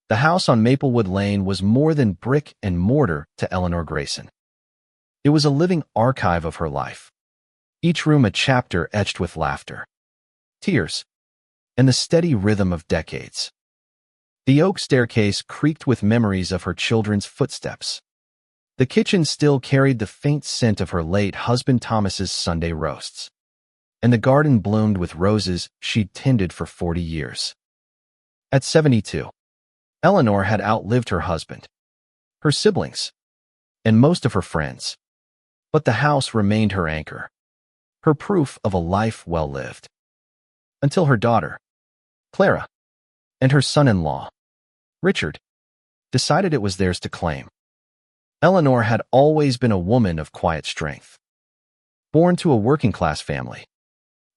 The house on Maplewood Lane was more than brick and mortar to Eleanor Grayson. It was a living archive of her life, each room a chapter etched with laughter, tears, and the steady rhythm of decades. The oak staircase creaked with memories of her children's footsteps. The kitchen still carried the faint scent of her late husband Thomas's Sunday roasts, and the garden bloomed with roses she'd tended for 40 years. At 72, Eleanor had outlived her husband, her siblings, and most of her friends. But the house remained her anchor, her proof of a life well lived. Until her daughter, Clara, and her son-in-law, Richard, decided it was theirs to claim. Eleanor had always been a woman of quiet strength. Born to a working-class family,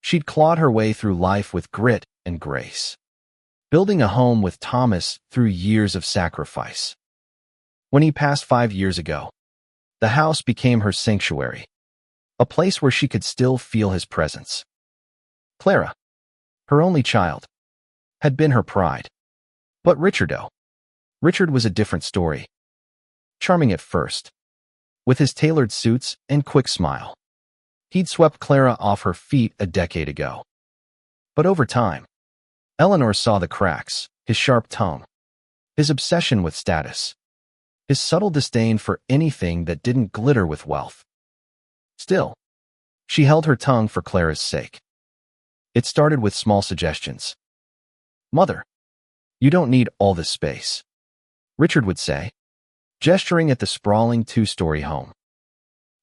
she'd clawed her way through life with grit and grace, building a home with Thomas through years of sacrifice. When he passed 5 years ago, the house became her sanctuary, a place where she could still feel his presence. Clara, her only child, had been her pride. But Richard was a different story. Charming at first, with his tailored suits and quick smile, he'd swept Clara off her feet a decade ago. But over time, Eleanor saw the cracks, his sharp tongue, his obsession with status, his subtle disdain for anything that didn't glitter with wealth. Still, she held her tongue for Clara's sake. It started with small suggestions. "Mother, you don't need all this space," Richard would say, gesturing at the sprawling 2-story home.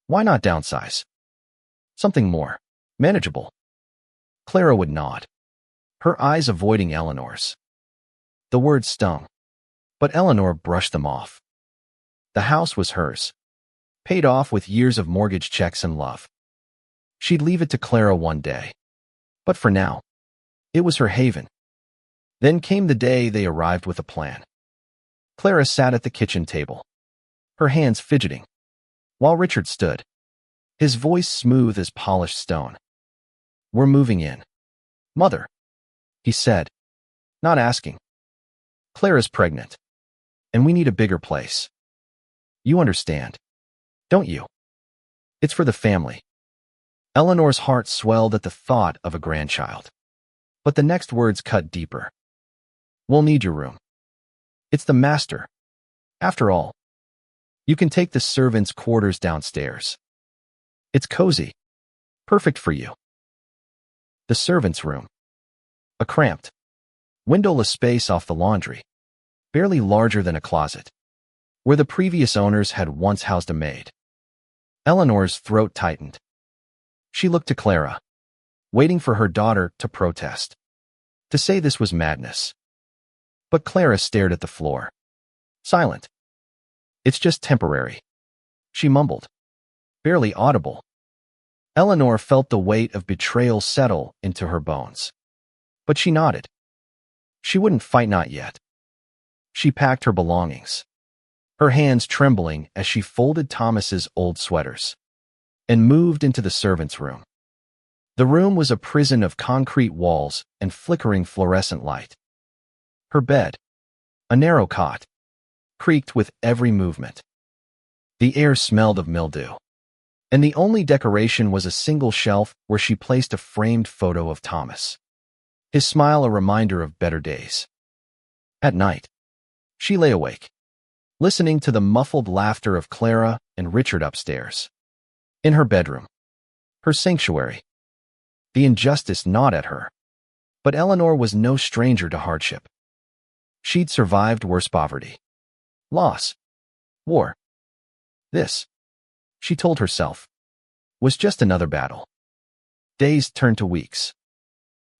"Why not downsize? Something more manageable?" Clara would nod, her eyes avoiding Eleanor's. The words stung, but Eleanor brushed them off. The house was hers, paid off with years of mortgage checks and love. She'd leave it to Clara one day, but for now, it was her haven. Then came the day they arrived with a plan. Clara sat at the kitchen table, her hands fidgeting, while Richard stood, his voice smooth as polished stone. "We're moving in, Mother," he said, not asking. "Clara's pregnant, and we need a bigger place. You understand, don't you? It's for the family." Eleanor's heart swelled at the thought of a grandchild. But the next words cut deeper. "We'll need your room. It's the master. After all, you can take the servants' quarters downstairs. It's cozy, perfect for you." The servants' room. A cramped, windowless space off the laundry, barely larger than a closet, where the previous owners had once housed a maid. Eleanor's throat tightened. She looked to Clara, waiting for her daughter to protest, to say this was madness. But Clara stared at the floor, silent. "It's just temporary," she mumbled, barely audible. Eleanor felt the weight of betrayal settle into her bones. But she nodded. She wouldn't fight, not yet. She packed her belongings, her hands trembling as she folded Thomas's old sweaters, and moved into the servants' room. The room was a prison of concrete walls and flickering fluorescent light. Her bed, a narrow cot, creaked with every movement. The air smelled of mildew, and the only decoration was a single shelf where she placed a framed photo of Thomas, his smile a reminder of better days. At night, she lay awake, listening to the muffled laughter of Clara and Richard upstairs. In her bedroom, her sanctuary, the injustice gnawed at her. But Eleanor was no stranger to hardship. She'd survived worse poverty, loss, war. This, she told herself, was just another battle. Days turned to weeks.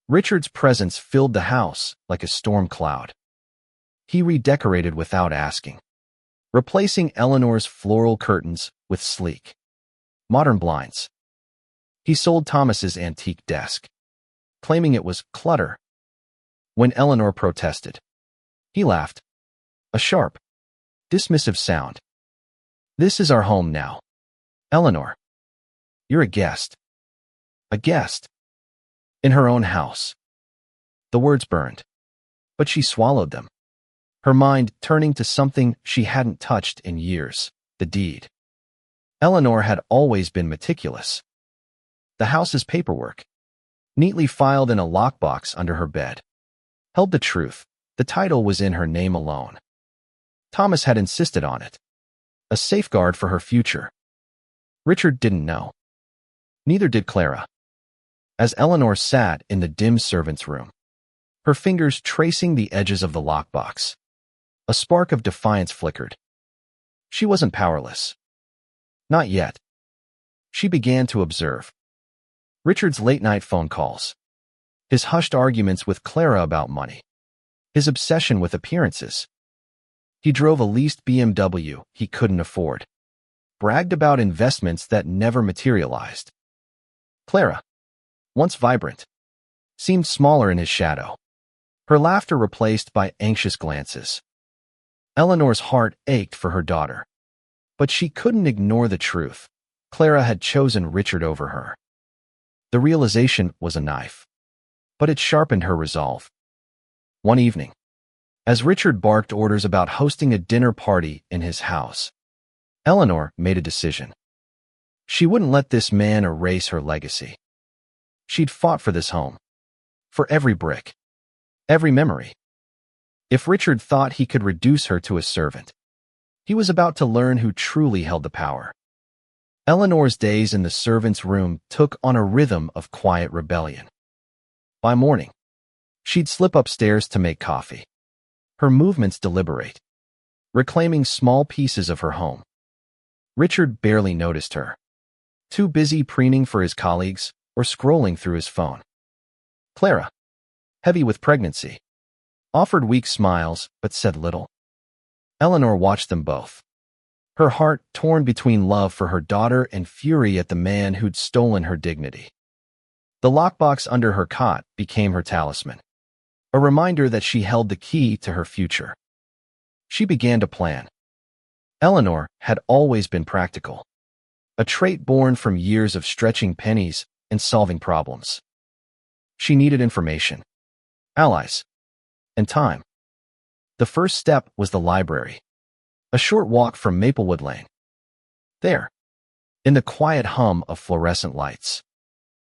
Richard's presence filled the house like a storm cloud. He redecorated without asking, replacing Eleanor's floral curtains with sleek, modern blinds. He sold Thomas's antique desk, claiming it was clutter. When Eleanor protested, he laughed, a sharp, dismissive sound. "This is our home now, Eleanor. You're a guest." A guest. In her own house. The words burned, but she swallowed them. her mind turning to something she hadn't touched in years, the deed. Eleanor had always been meticulous. The house's paperwork, neatly filed in a lockbox under her bed, held the truth. The title was in her name alone. Thomas had insisted on it, a safeguard for her future. Richard didn't know. Neither did Clara. As Eleanor sat in the dim servant's room, her fingers tracing the edges of the lockbox, a spark of defiance flickered. She wasn't powerless. Not yet. She began to observe Richard's late-night phone calls, his hushed arguments with Clara about money, his obsession with appearances. He drove a leased BMW he couldn't afford, bragged about investments that never materialized. Clara, once vibrant, seemed smaller in his shadow, her laughter replaced by anxious glances. Eleanor's heart ached for her daughter, but she couldn't ignore the truth. Clara had chosen Richard over her. The realization was a knife, but it sharpened her resolve. One evening, as Richard barked orders about hosting a dinner party in his house, Eleanor made a decision. She wouldn't let this man erase her legacy. She'd fought for this home, for every brick, every memory. If Richard thought he could reduce her to a servant, he was about to learn who truly held the power. Eleanor's days in the servant's room took on a rhythm of quiet rebellion. By morning, she'd slip upstairs to make coffee, her movements deliberate, reclaiming small pieces of her home. Richard barely noticed her, too busy preening for his colleagues or scrolling through his phone. Clara, heavy with pregnancy, offered weak smiles but said little. Eleanor watched them both, her heart torn between love for her daughter and fury at the man who'd stolen her dignity. The lockbox under her cot became her talisman, a reminder that she held the key to her future. She began to plan. Eleanor had always been practical, a trait born from years of stretching pennies and solving problems. She needed information, allies, and time. The first step was the library, a short walk from Maplewood Lane. There, in the quiet hum of fluorescent lights,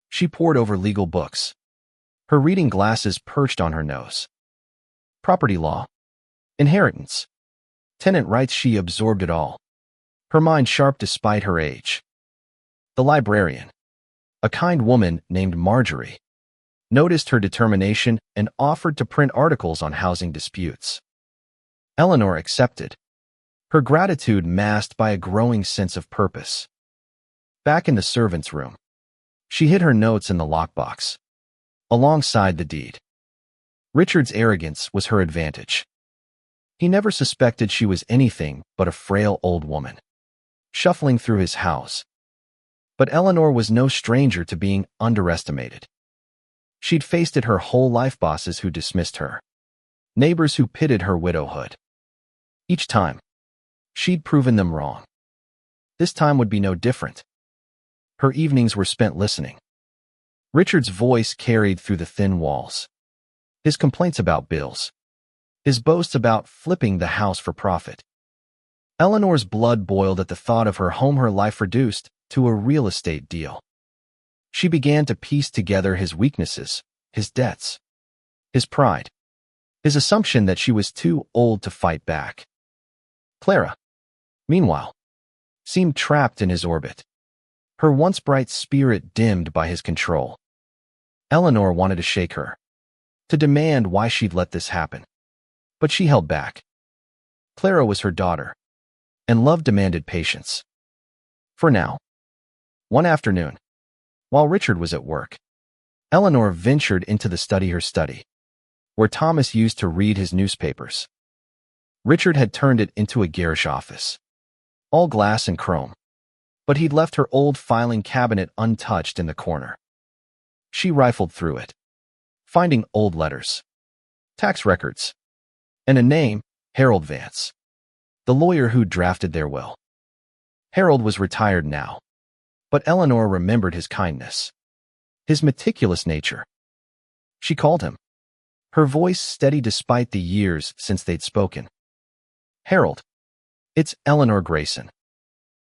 she pored over legal books, her reading glasses perched on her nose. Property law, inheritance, tenant rights, she absorbed it all, her mind sharp despite her age. The librarian, a kind woman named Marjorie, noticed her determination and offered to print articles on housing disputes. Eleanor accepted, her gratitude masked by a growing sense of purpose. Back in the servant's room, she hid her notes in the lockbox, alongside the deed. Richard's arrogance was her advantage. He never suspected she was anything but a frail old woman, shuffling through his house. But Eleanor was no stranger to being underestimated. She'd faced it her whole life, bosses who dismissed her, neighbors who pitted her widowhood. Each time, she'd proven them wrong. This time would be no different. Her evenings were spent listening. Richard's voice carried through the thin walls. His complaints about bills, his boasts about flipping the house for profit. Eleanor's blood boiled at the thought of her home, her life reduced to a real estate deal. She began to piece together his weaknesses, his debts, his pride, his assumption that she was too old to fight back. Clara, meanwhile, seemed trapped in his orbit, her once bright spirit dimmed by his control. Eleanor wanted to shake her, to demand why she'd let this happen. But she held back. Clara was her daughter, and love demanded patience. For now. One afternoon, while Richard was at work, Eleanor ventured into the study, her study, where Thomas used to read his newspapers. Richard had turned it into a garish office, all glass and chrome, but he'd left her old filing cabinet untouched in the corner. She rifled through it, finding old letters, tax records, and a name, Harold Vance, the lawyer who drafted their will. Harold was retired now, but Eleanor remembered his kindness, his meticulous nature. She called him her voice steady despite the years since they'd spoken. "Harold, it's Eleanor Grayson.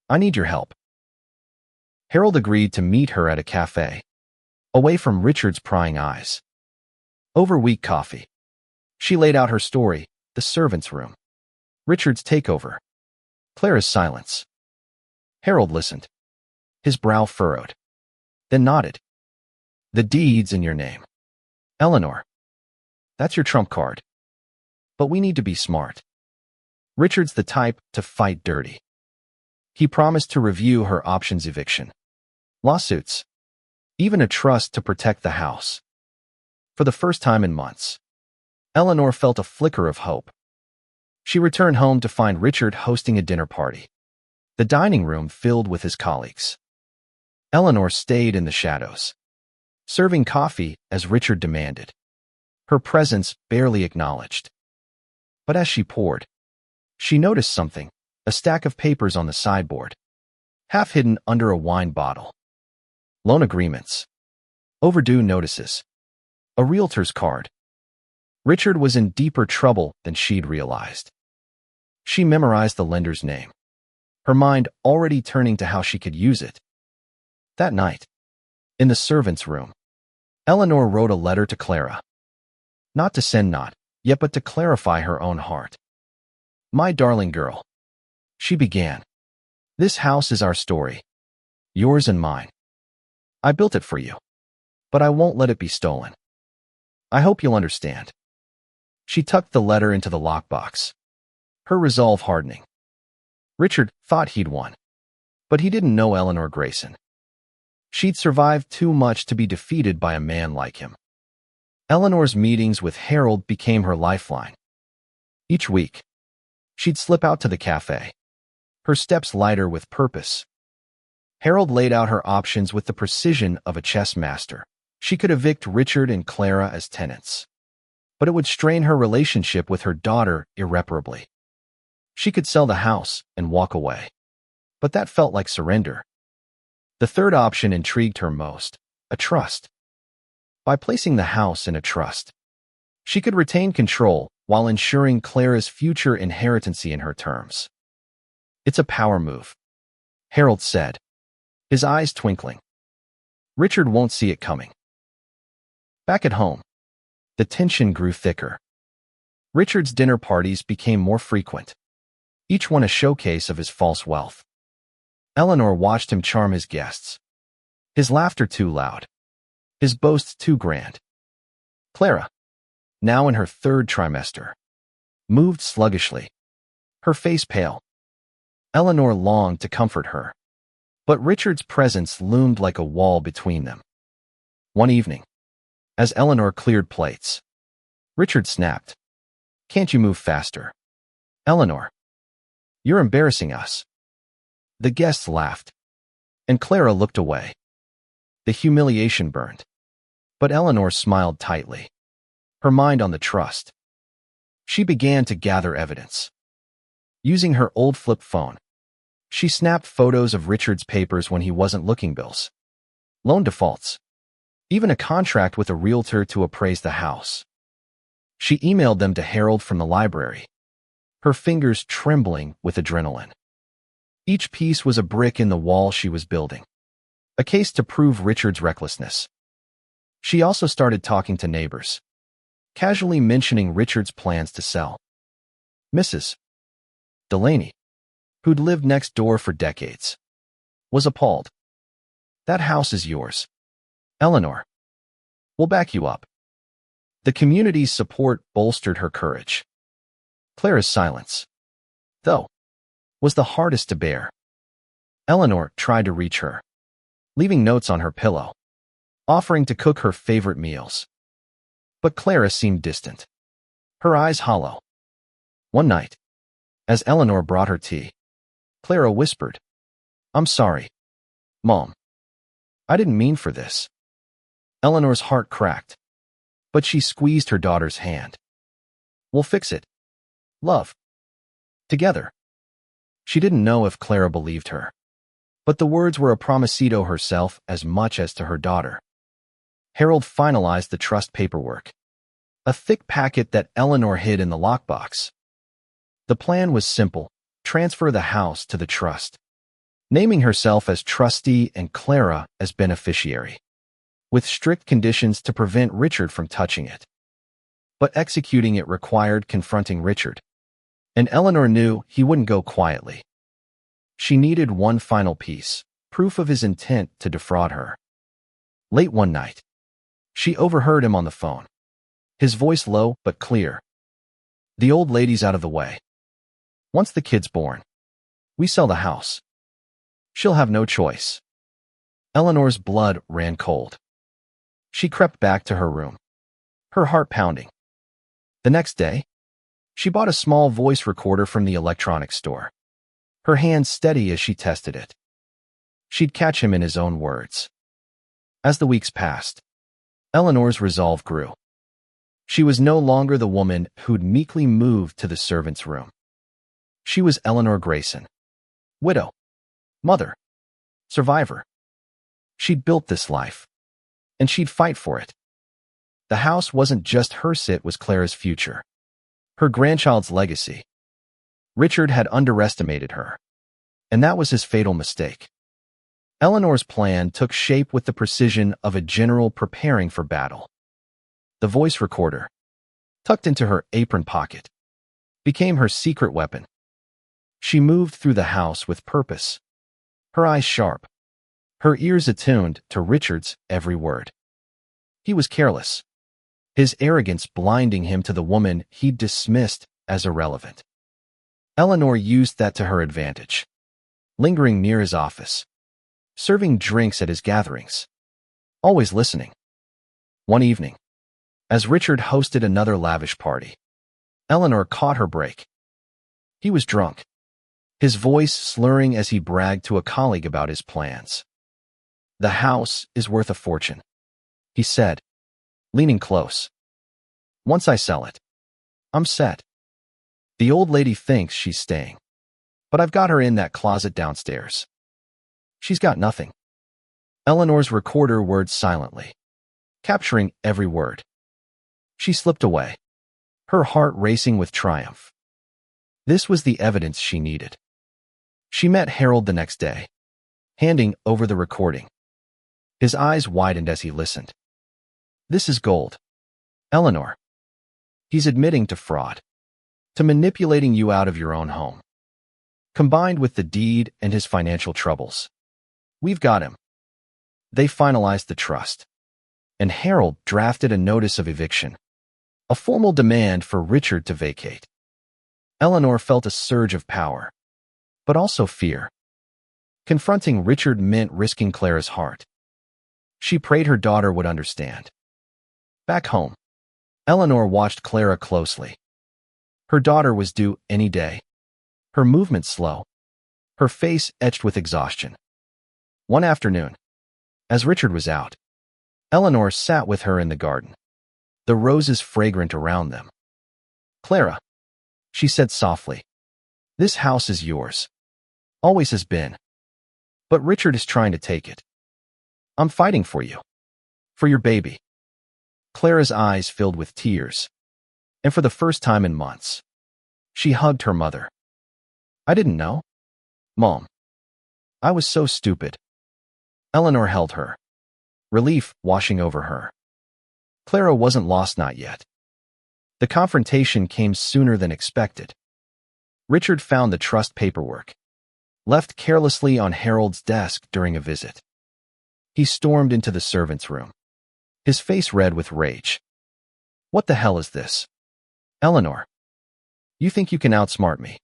I need your help." Harold agreed to meet her at a cafe, away from Richard's prying eyes. Over weak coffee, she laid out her story: the servants' room, Richard's takeover, Clara's silence. Harold listened, his brow furrowed, then nodded. "The deed's in your name, Eleanor. That's your trump card. But we need to be smart. Richard's the type to fight dirty. He promised to review her options: eviction, lawsuits, even a trust to protect the house." For the first time in months, Eleanor felt a flicker of hope. She returned home to find Richard hosting a dinner party, the dining room filled with his colleagues. Eleanor stayed in the shadows, serving coffee as Richard demanded, her presence barely acknowledged. But as she poured, she noticed something: a stack of papers on the sideboard, half hidden under a wine bottle. Loan agreements, overdue notices, a realtor's card. Richard was in deeper trouble than she'd realized. She memorized the lender's name, her mind already turning to how she could use it. That night, in the servants' room, Eleanor wrote a letter to Clara. Not to send, not yet, but to clarify her own heart. "My darling girl," she began, "this house is our story, yours and mine. I built it for you, but I won't let it be stolen. I hope you'll understand." She tucked the letter into the lockbox, her resolve hardening. Richard thought he'd won, but he didn't know Eleanor Grayson. She'd survived too much to be defeated by a man like him. Eleanor's meetings with Harold became her lifeline. Each week, she'd slip out to the cafe, her steps lighter with purpose. Harold laid out her options with the precision of a chess master. She could evict Richard and Clara as tenants, but it would strain her relationship with her daughter irreparably. She could sell the house and walk away, but that felt like surrender. The third option intrigued her most: a trust. By placing the house in a trust, she could retain control while ensuring Clara's future inheritance in her terms. "It's a power move," Harold said, his eyes twinkling. "Richard won't see it coming." Back at home, the tension grew thicker. Richard's dinner parties became more frequent, each one a showcase of his false wealth. Eleanor watched him charm his guests, his laughter too loud, his boasts too grand. Clara, now in her third trimester, moved sluggishly, her face pale. Eleanor longed to comfort her, but Richard's presence loomed like a wall between them. One evening, as Eleanor cleared plates, Richard snapped, "Can't you move faster? Eleanor, you're embarrassing us." The guests laughed, and Clara looked away. The humiliation burned, but Eleanor smiled tightly, her mind on the trust. She began to gather evidence. Using her old flip phone, she snapped photos of Richard's papers when he wasn't looking: bills, loan defaults, even a contract with a realtor to appraise the house. She emailed them to Harold from the library, her fingers trembling with adrenaline. Each piece was a brick in the wall she was building, a case to prove Richard's recklessness. She also started talking to neighbors, casually mentioning Richard's plans to sell. Mrs. Delaney, who'd lived next door for decades, was appalled. "That house is yours, Eleanor. We'll back you up." The community's support bolstered her courage. Clara's silence, though, was the hardest to bear. Eleanor tried to reach her, leaving notes on her pillow, offering to cook her favorite meals. But Clara seemed distant, her eyes hollow. One night, as Eleanor brought her tea, Clara whispered, "I'm sorry, Mom. I didn't mean for this." Eleanor's heart cracked, but she squeezed her daughter's hand. "We'll fix it, love. Together." She didn't know if Clara believed her, but the words were a promise to herself as much as to her daughter. Harold finalized the trust paperwork, a thick packet that Eleanor hid in the lockbox. The plan was simple: transfer the house to the trust, naming herself as trustee and Clara as beneficiary, with strict conditions to prevent Richard from touching it. But executing it required confronting Richard, and Eleanor knew he wouldn't go quietly. She needed one final piece, proof of his intent to defraud her. Late one night, she overheard him on the phone, his voice low but clear. "The old lady's out of the way. Once the kid's born, we sell the house. She'll have no choice." Eleanor's blood ran cold. She crept back to her room, her heart pounding. The next day, she bought a small voice recorder from the electronics store, her hands steady as she tested it. She'd catch him in his own words. As the weeks passed, Eleanor's resolve grew. She was no longer the woman who'd meekly moved to the servant's room. She was Eleanor Grayson, widow, mother, survivor. She'd built this life, and she'd fight for it. The house wasn't just hers, it was Clara's future, her grandchild's legacy. Richard had underestimated her, and that was his fatal mistake. Eleanor's plan took shape with the precision of a general preparing for battle. The voice recorder, tucked into her apron pocket, became her secret weapon. She moved through the house with purpose, her eyes sharp, her ears attuned to Richard's every word. He was careless, his arrogance blinding him to the woman he'd dismissed as irrelevant. Eleanor used that to her advantage, lingering near his office, serving drinks at his gatherings, always listening. One evening, as Richard hosted another lavish party, Eleanor caught her break. He was drunk, his voice slurring as he bragged to a colleague about his plans. "The house is worth a fortune," he said, leaning close. "Once I sell it, I'm set. The old lady thinks she's staying, but I've got her in that closet downstairs. She's got nothing." Eleanor's recorder whirred silently, capturing every word. She slipped away, her heart racing with triumph. This was the evidence she needed. She met Harold the next day, handing over the recording. His eyes widened as he listened. "This is gold, Eleanor. He's admitting to fraud, to manipulating you out of your own home. Combined with the deed and his financial troubles, we've got him." They finalized the trust, and Harold drafted a notice of eviction, a formal demand for Richard to vacate. Eleanor felt a surge of power, but also fear. Confronting Richard meant risking Clara's heart. She prayed her daughter would understand. Back home, Eleanor watched Clara closely. Her daughter was due any day, her movements slow, her face etched with exhaustion. One afternoon, as Richard was out, Eleanor sat with her in the garden, the roses fragrant around them. "Clara," she said softly, "this house is yours. Always has been. But Richard is trying to take it. I'm fighting for you. For your baby." Clara's eyes filled with tears, and for the first time in months, she hugged her mother. "I didn't know, Mom. I was so stupid." Eleanor held her, relief washing over her. Clara wasn't lost, not yet. The confrontation came sooner than expected. Richard found the trust paperwork, left carelessly on Harold's desk during a visit. He stormed into the servant's room, his face red with rage. "What the hell is this? Eleanor, you think you can outsmart me?"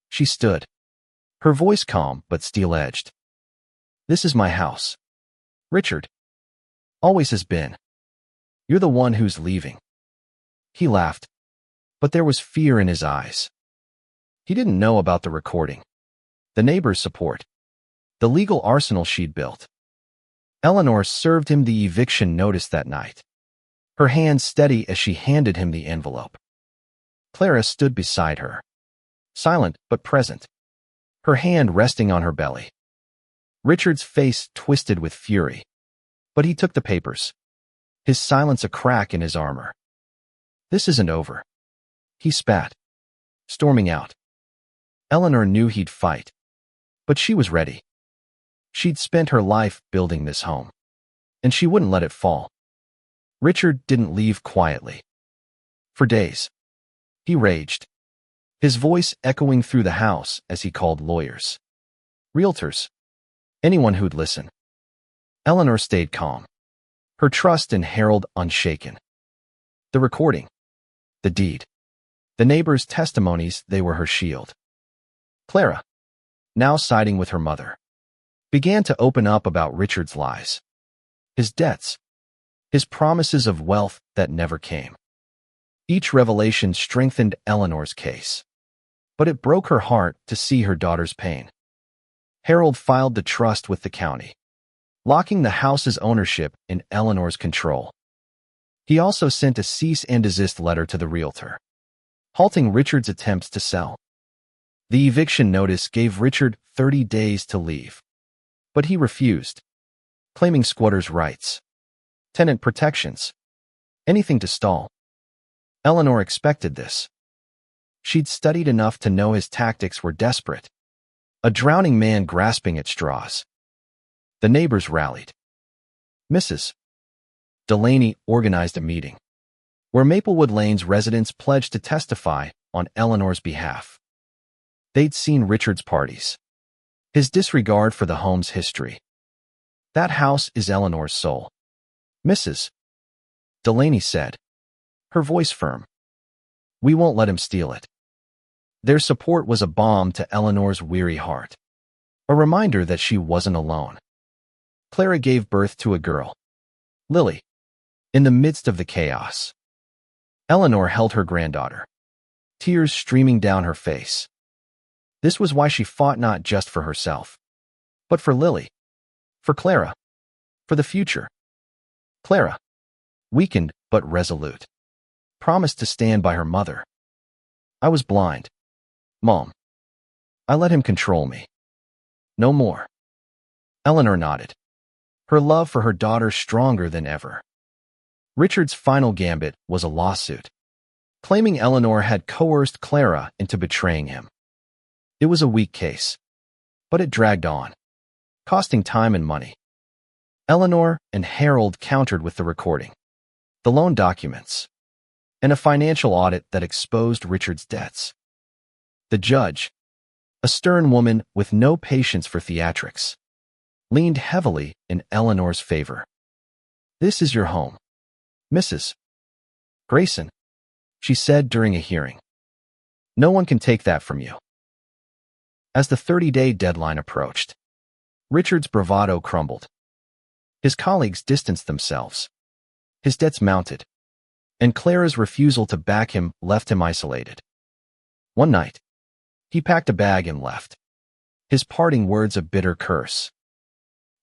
She stood, her voice calm but steel-edged. "This is my house. Richard. Always has been. You're the one who's leaving." He laughed, but there was fear in his eyes. He didn't know about the recording, the neighbors' support, the legal arsenal she'd built. Eleanor served him the eviction notice that night, her hand steady as she handed him the envelope. Clara stood beside her, silent but present, her hand resting on her belly. Richard's face twisted with fury, but he took the papers, his silence a crack in his armor. This isn't over, he spat, storming out. Eleanor knew he'd fight, but she was ready. She'd spent her life building this home, and she wouldn't let it fall. Richard didn't leave quietly. For days, he raged, his voice echoing through the house as he called lawyers, realtors, anyone who'd listen. Eleanor stayed calm, her trust in Harold unshaken. The recording, the deed, the neighbors' testimonies, they were her shield. Clara, now siding with her mother, began to open up about Richard's lies, his debts, his promises of wealth that never came. Each revelation strengthened Eleanor's case, but it broke her heart to see her daughter's pain. Harold filed the trust with the county, locking the house's ownership in Eleanor's control. He also sent a cease and desist letter to the realtor, halting Richard's attempts to sell. The eviction notice gave Richard 30 days to leave, but he refused, claiming squatters' rights, tenant protections, anything to stall. Eleanor expected this. She'd studied enough to know his tactics were desperate, a drowning man grasping at straws. The neighbors rallied. Mrs. Delaney organized a meeting, where Maplewood Lane's residents pledged to testify on Eleanor's behalf. They'd seen Richard's parties, his disregard for the home's history. That house is Eleanor's soul, Mrs. Delaney said, her voice firm. We won't let him steal it. Their support was a balm to Eleanor's weary heart, a reminder that she wasn't alone. Clara gave birth to a girl, Lily, in the midst of the chaos. Eleanor held her granddaughter, tears streaming down her face. This was why she fought not just for herself, but for Lily, for Clara, for the future. Clara, weakened but resolute, promised to stand by her mother. I was blind, Mom. I let him control me. No more. Eleanor nodded, her love for her daughter stronger than ever. Richard's final gambit was a lawsuit, claiming Eleanor had coerced Clara into betraying him. It was a weak case, but it dragged on, costing time and money. Eleanor and Harold countered with the recording, the loan documents, and a financial audit that exposed Richard's debts. The judge, a stern woman with no patience for theatrics, leaned heavily in Eleanor's favor. This is your home, Mrs. Grayson, she said during a hearing. No one can take that from you. As the 30-day deadline approached, Richard's bravado crumbled. His colleagues distanced themselves. His debts mounted, and Clara's refusal to back him left him isolated. One night, he packed a bag and left, his parting words a bitter curse.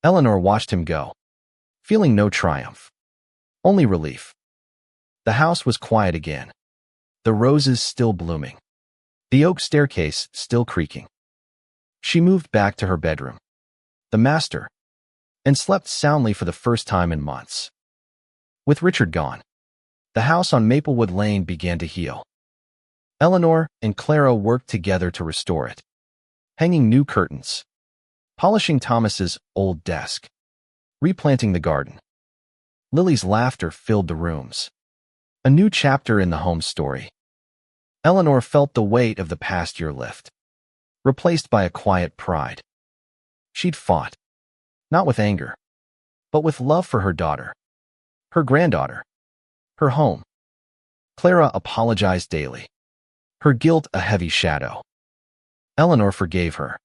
Eleanor watched him go, feeling no triumph, only relief. The house was quiet again, the roses still blooming, the oak staircase still creaking. She moved back to her bedroom, the master, and slept soundly for the first time in months. With Richard gone, the house on Maplewood Lane began to heal. Eleanor and Clara worked together to restore it, hanging new curtains, polishing Thomas's old desk, replanting the garden. Lily's laughter filled the rooms, a new chapter in the home story. Eleanor felt the weight of the past year lift, replaced by a quiet pride. She'd fought, not with anger, but with love for her daughter, her granddaughter, her home. Clara apologized daily, her guilt a heavy shadow. Eleanor forgave her,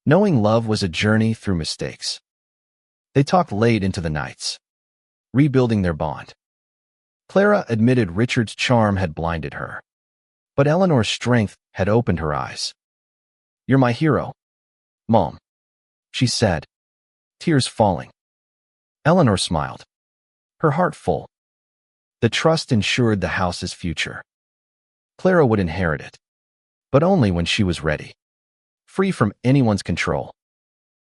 knowing love was a journey through mistakes. They talked late into the nights, rebuilding their bond. Clara admitted Richard's charm had blinded her, but Eleanor's strength had opened her eyes. You're my hero, Mom, she said, tears falling. Eleanor smiled, her heart full. The trust ensured the house's future. Clara would inherit it, but only when she was ready, free from anyone's control.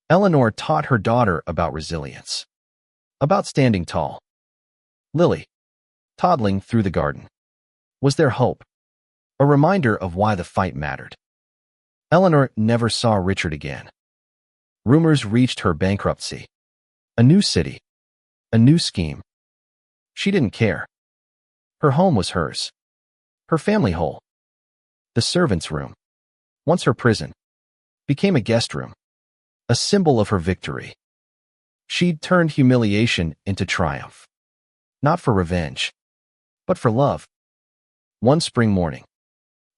Eleanor taught her daughter about resilience, about standing tall. Lily, toddling through the garden, Was there hope? A reminder of why the fight mattered. Eleanor never saw Richard again. Rumors reached her bankruptcy. A new city. A new scheme. She didn't care. Her home was hers. Her family whole. The servants' room, once her prison, became a guest room, a symbol of her victory. She'd turned humiliation into triumph. Not for revenge, but for love. One spring morning,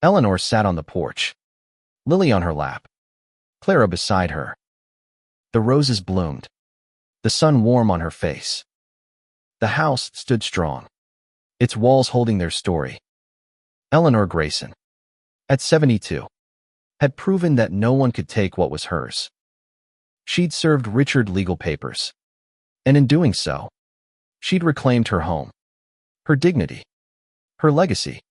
Eleanor sat on the porch, Lily on her lap, Clara beside her. The roses bloomed, the sun warm on her face. The house stood strong, its walls holding their story. Eleanor Grayson, at 72, had proven that no one could take what was hers. She'd served Richard legal papers, and in doing so, she'd reclaimed her home, her dignity, her legacy.